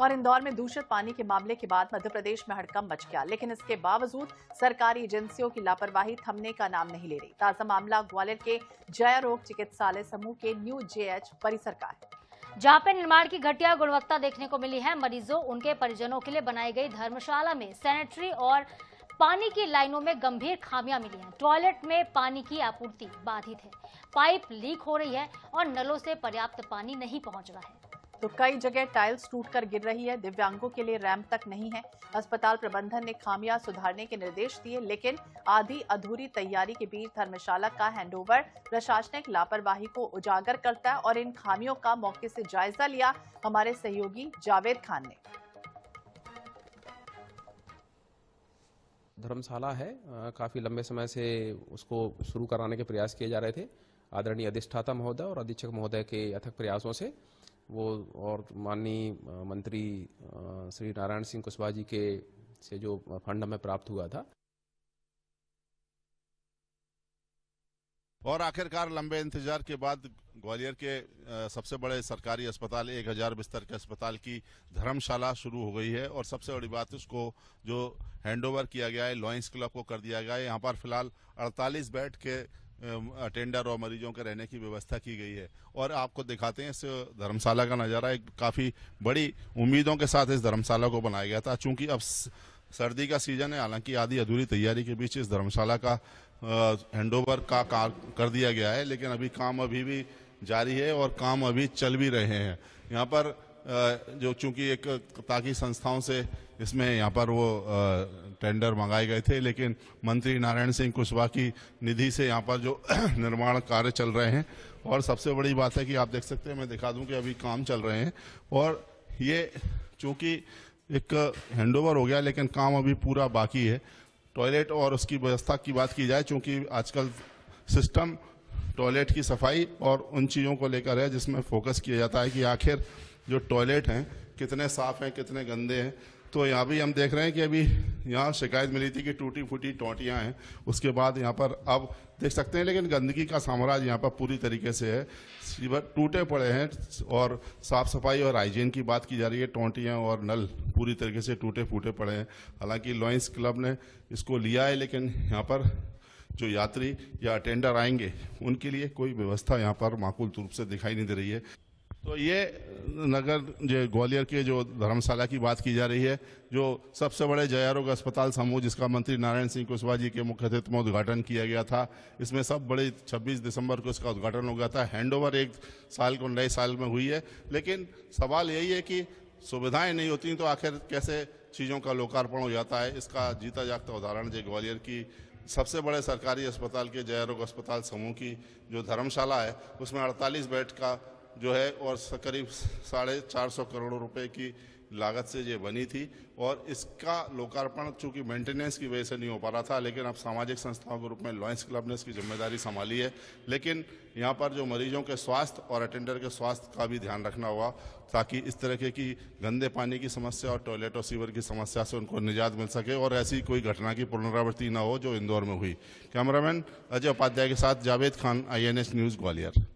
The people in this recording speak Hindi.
और इंदौर में दूषित पानी के मामले के बाद मध्य प्रदेश में हड़कंप मच गया, लेकिन इसके बावजूद सरकारी एजेंसियों की लापरवाही थमने का नाम नहीं ले रही। ताजा मामला ग्वालियर के जया रोग चिकित्सालय समूह के न्यू जेएच परिसर का है, जहां पर निर्माण की घटिया गुणवत्ता देखने को मिली है। मरीजों, उनके परिजनों के लिए बनाई गई धर्मशाला में सैनिटरी और पानी की लाइनों में गंभीर खामियां मिली हैं। टॉयलेट में पानी की आपूर्ति बाधित है, पाइप लीक हो रही है और नलों से पर्याप्त पानी नहीं पहुंच रहा है। तो कई जगह टाइल्स टूटकर गिर रही है। दिव्यांगों के लिए रैंप तक नहीं है। अस्पताल प्रबंधन ने खामियां सुधारने के निर्देश दिए, लेकिन आधी अधूरी तैयारी के बीच धर्मशाला का हैंडओवर प्रशासनिक लापरवाही को उजागर करता है और इन खामियों का मौके से जायजा लिया हमारे सहयोगी जावेद खान ने। धर्मशाला है, काफ़ी लंबे समय से उसको शुरू कराने के प्रयास किए जा रहे थे। आदरणीय अधिष्ठाता महोदय और अधीक्षक महोदय के अथक प्रयासों से वो और माननीय मंत्री श्री नारायण सिंह कुशवाहा जी के से जो फंड हमें प्राप्त हुआ था, और आखिरकार लंबे इंतजार के बाद ग्वालियर के सबसे बड़े सरकारी अस्पताल 1000 बिस्तर के अस्पताल की धर्मशाला शुरू हो गई है। और सबसे बड़ी बात उसको जो हैंडओवर किया गया है लॉयंस क्लब को कर दिया गया है। यहाँ पर फिलहाल 48 बेड के अटेंडर और मरीजों के रहने की व्यवस्था की गई है। और आपको दिखाते हैं इस धर्मशाला का नज़ारा। एक काफ़ी बड़ी उम्मीदों के साथ इस धर्मशाला को बनाया गया था। चूँकि अब सर्दी का सीजन है, हालांकि आधी अधूरी तैयारी के बीच इस धर्मशाला का हैंडओवर का कर दिया गया है, लेकिन अभी काम अभी भी जारी है और काम अभी चल भी रहे हैं। यहाँ पर जो चूंकि एक ताकि संस्थाओं से इसमें यहाँ पर वो टेंडर मंगाए गए थे, लेकिन मंत्री नारायण सिंह कुशवाहा की निधि से यहाँ पर जो निर्माण कार्य चल रहे हैं। और सबसे बड़ी बात है कि आप देख सकते हैं, मैं दिखा दूं कि अभी काम चल रहे हैं और ये चूंकि एक हैंडओवर हो गया, लेकिन काम अभी पूरा बाकी है। टॉयलेट और उसकी व्यवस्था की बात की जाए, चूंकि आजकल सिस्टम टॉयलेट की सफाई और उन चीज़ों को लेकर है जिसमें फोकस किया जाता है कि आखिर जो टॉयलेट हैं कितने साफ हैं, कितने गंदे हैं। तो यहाँ भी हम देख रहे हैं कि अभी यहाँ शिकायत मिली थी कि टूटी फूटी टोंटियाँ हैं, उसके बाद यहाँ पर अब देख सकते हैं, लेकिन गंदगी का साम्राज्य यहाँ पर पूरी तरीके से है। टूटे पड़े हैं और साफ सफाई और हाइजीन की बात की जा रही है। टोंटियाँ और नल पूरी तरीके से टूटे फूटे पड़े हैं। हालांकि लॉयंस क्लब ने इसको लिया है, लेकिन यहाँ पर जो यात्री या अटेंडर आएंगे उनके लिए कोई व्यवस्था यहाँ पर माकूल रूप से दिखाई नहीं दे रही है। तो ये नगर जो ग्वालियर के जो धर्मशाला की बात की जा रही है, जो सबसे बड़े जया रोग अस्पताल समूह जिसका मंत्री नारायण सिंह कुशवाहा जी के मुख्य अतिथि में उद्घाटन किया गया था, इसमें सब बड़े 26 दिसंबर को इसका उद्घाटन हो गया था। हैंडओवर 1 साल को नए साल में हुई है, लेकिन सवाल यही है कि सुविधाएं नहीं होती तो आखिर कैसे चीज़ों का लोकार्पण हो जाता है। इसका जीता जागता उदाहरण जो ग्वालियर की सबसे बड़े सरकारी अस्पताल के जया रोग अस्पताल समूह की जो धर्मशाला है, उसमें 48 बेड का जो है और करीब 450 करोड़ रुपए की लागत से ये बनी थी। और इसका लोकार्पण चूंकि मेंटेनेंस की वजह से नहीं हो पा रहा था, लेकिन अब सामाजिक संस्थाओं के रूप में लॉयंस क्लब ने इसकी जिम्मेदारी संभाली है। लेकिन यहाँ पर जो मरीजों के स्वास्थ्य और अटेंडर के स्वास्थ्य का भी ध्यान रखना होगा, ताकि इस तरह की गंदे पानी की समस्या और टॉयलेट और सीवर की समस्या से उनको निजात मिल सके और ऐसी कोई घटना की पुनरावृत्ति न हो जो इंदौर में हुई। कैमरामैन अजय उपाध्याय के साथ जावेद खान, INH न्यूज़ ग्वालियर।